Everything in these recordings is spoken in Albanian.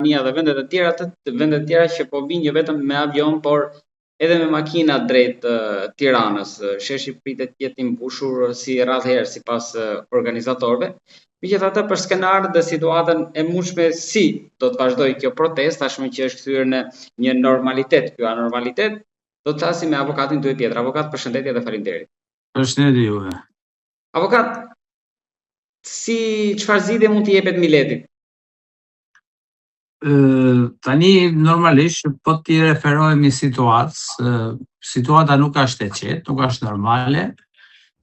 Albania dhe vendet e tjera që po vinë jo vetëm me avion, por edhe me makina drejt Tiranës. Sheshi pritet të jetë i mbushur si rrallëherë sipas organizatorëve. Megjithatë, për skenarin dhe situatën e mundshme si do të vazhdojë kjo protestë, tashmë që është kthyer në një normalitet, ky anormalitet, do të flasim me avokatin Duhet Pjetra. Avokat, përshëndetje dhe faleminderit. Përshëndetje juve. Avokat, çfarë zgjidhje mund të jepet Miletit? Tani normalisht po t'i referohemi situatës, situata nuk është e qetë, nuk është normale.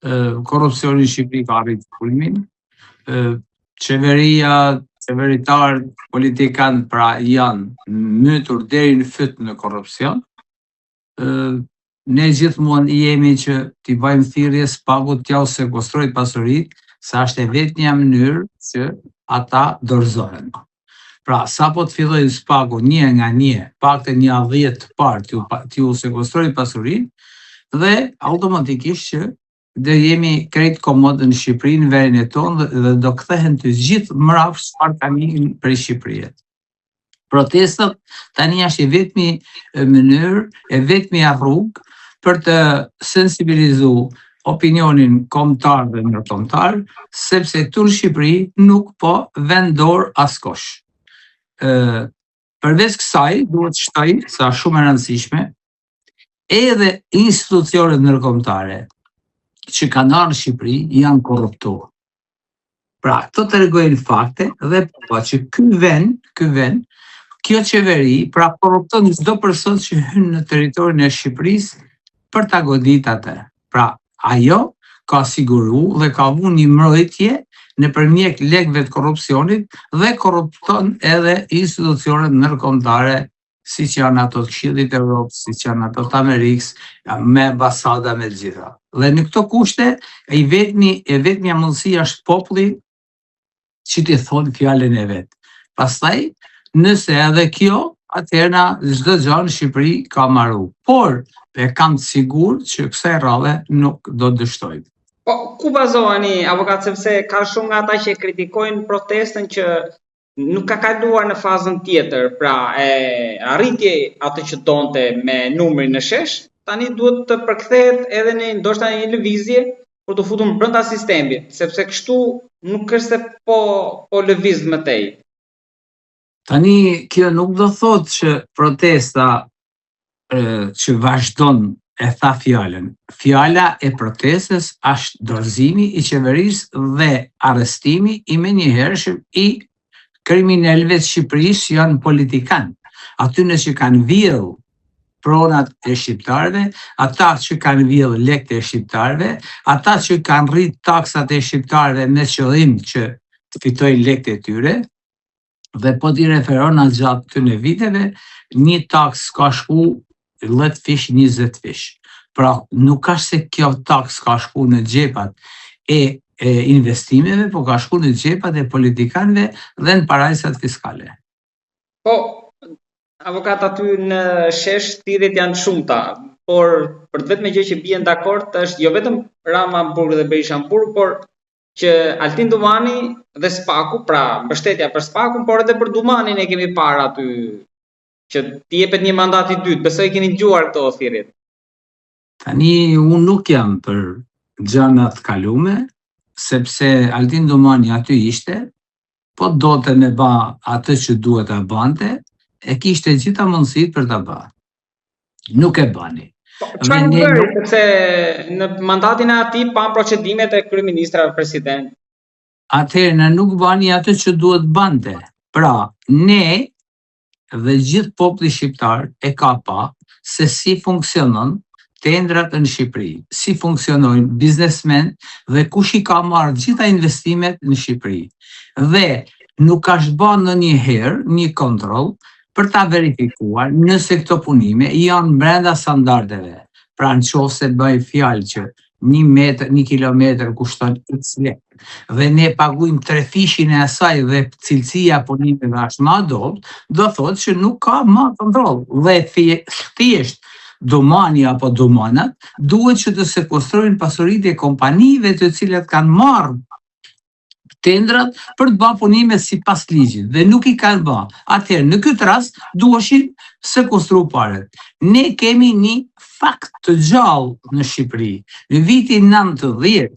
Korrupsioni në Shqipëri ka arritur kulmin. Qeveritarët, politikanë pra janë mytur deri në fyt në korrupsion. Ne gjithmonë jemi që t'i bëjmë thirrje spagut t'ja u sekuestrojë pasuritë, sa është e vetmja mënyrë që ata dorëzohen. Pra, sa po të fillojnë spagu një nga një, pakte një 10 të parë t'ju sekuestrojnë pasurinë, dhe automatikisht që dhe jemi krejt komodë në Shqipëri, në verin e tonë, dhe do kthehen të gjithë mrapsht çfarë tani për Shqipërinë. Protestat tani është e vetmi mënyrë, e vetmi rrugë për të sensibilizuar opinionin kombëtar dhe ndërkombëtar, sepse këtu në Shqipëri nuk po vendor askush. Përveç kësaj, duhet shtoj, sa shumë e rëndësishme, edhe institucionet ndërkombëtare që kanë ardhur në Shqipëri janë korruptuar. Pra, këto tregojnë fakte dhe po që ky vend, kjo qeveri, pra korrupton çdo person që hyn në territorin e Shqipërisë për ta goditur atë. Pra, ajo ka siguruar dhe ka vënë një mbrojtje nëpërmjet lekëve të korrupsionit dhe korrupton edhe institucionet ndërkombëtare, siç janë ato të Këshillit të Evropës, siç janë ato të Amerikës, me ambasada me të gjitha. Dhe në këto kushte, e vetmja mundësi është populli që t'i thonë fjalën e vet. Pastaj, nëse edhe kjo, atëherë çdo gjë në Shqipëri ka marru. Por e kam të sigurt që kësaj rradhe nuk do të dështojnë. Po, ku bazoheni, avokat, sepse ka shumë nga ata që kritikojnë protestën që nuk ka kaluar në fazën tjetër, pra arritje atë që donte me numrin në shesh, tani duhet të përkthehet edhe në ndoshta një lëvizje për të futur brenda sistemit, sepse kështu nuk është se po lëviz më tej. Tani kjo nuk do thotë që protesta që vazhdon e tha fjalën. Fjala e protestës është dorëzimi i qeverisë dhe arrestimi i menjëhershëm i kriminalëve të Shqipërisë që janë politikanë. Atyre që kanë vjedhur pronat e shqiptarëve, ata që kanë vjedhur lekët e shqiptarëve, ata që kanë rrit taksat e shqiptarëve me qëllim që të fitojnë lekët e tyre, dhe po t'i referon atë gjatë këtyre viteve, një taks ka shku 10 fish, 20 fish. Pra, nuk ka se kjo taks ka shku në xhepat e investimeve, po ka shku në xhepat e politikanëve dhe në parajsat fiskale. Po, avokat, aty në shesh thirrjet janë shumëta, por për të vetme gjë që bien dakord është jo vetëm Rama Burg dhe Berisha Burg, por që Altin Dumani dhe Spaku, pra mbështetja për Spakun, por edhe për Dumanin e kemi parë aty që t'i jepet një mandat i dytë. Besoj keni dëgjuar këto thirrjet. Tani unë nuk jam për gjanat kalume, sepse Altin Dumani aty ishte, po dote me ba atë që duhet ta bante, e kishte gjitha mundësit për ta ba. Nuk e bani. Çfarë bëri, sepse në mandatin e atij pa procedimet e kryeministra president. Atëherë ne nuk bani atë që duhet bante. Pra, ne dhe gjithë populli shqiptar e ka pa se si funksionon tendrat në Shqipëri, si funksionojnë biznesmen dhe kush i ka marrë gjitha investimet në Shqipëri. Dhe nuk është bën ndonjëherë një kontroll për ta verifikuar nëse këto punime janë brenda standardeve. Pra nëse bëj fjalë që 1 kilometër kushton x lekë dhe ne paguajmë 3 fishin e asaj dhe cilësia punimeve është më e dobët, do thotë që nuk ka më kontroll. Dhe thjesht Dumani apo Dumanat duhet që të sekuestrojnë pasuritë e kompanive të cilat kanë marrë tendrat për të bërë punime sipas ligjit dhe nuk i kanë bërë. Atëherë në këtë rast duheshin sekuestru paret. Ne kemi një fakt të gjallë në Shqipëri. Në vitin 90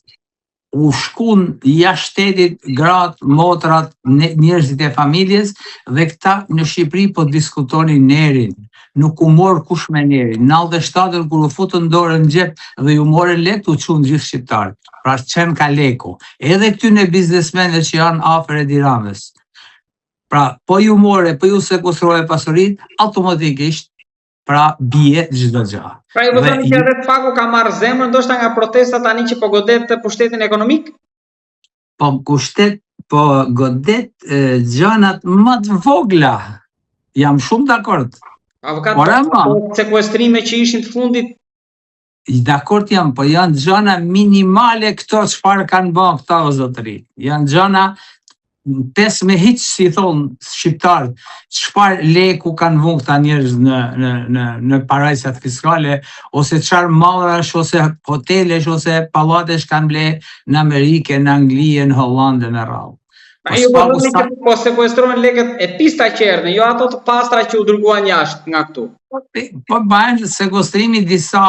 u shkun jashtë shtetit gratë, motrat, njerëzit e familjes dhe këta në Shqipëri po diskutonin nerin. Nuk u morë kush me nerin. Në 97 kur u futën dorën në xhep dhe ju morën lekë, u çuan gjithë shqiptarët. Pra çem ka leku. Edhe këtyne biznesmenëve që janë afër Edi Ramës. Pra po ju more, po ju sekuestrove pasuritë, automatikisht pra bie çdo gjë. Pra ju thoni që edhe paku ka marrë zemër ndoshta nga protesta tani që po godet pushtetin ekonomik? Po godet gjënat më të vogla. Jam shumë dakord. Avokat, sekuestrime që ishin të fundit? Dakord jam, po janë gjëna minimale këto çfarë kanë bërë këta o zotëri. Janë gjëna pes me hiç, si thonë shqiptarët, çfarë leku kanë vënë këta njerëz në parajsat fiskale, ose çfarë mallrash, ose hotelesh, ose pallatesh kanë ble në Amerikë, në Angli, në Hollandë, në radhë. Ju përmendni që po sekuestrojnë lekët e pista qerdhën, jo ato të pastra që u dërguan jashtë nga këtu. Po bëjnë sekuestrimi disa,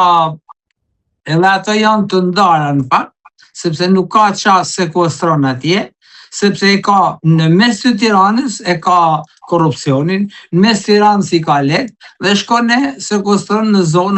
edhe ato janë të ndara në fakt, sepse nuk ka çfarë sekuestron atje, sepse e ka në mes të Tiranës, e ka korrupsionin, në mes Tiranës i ka lek, dhe shkon e sekuestron në zona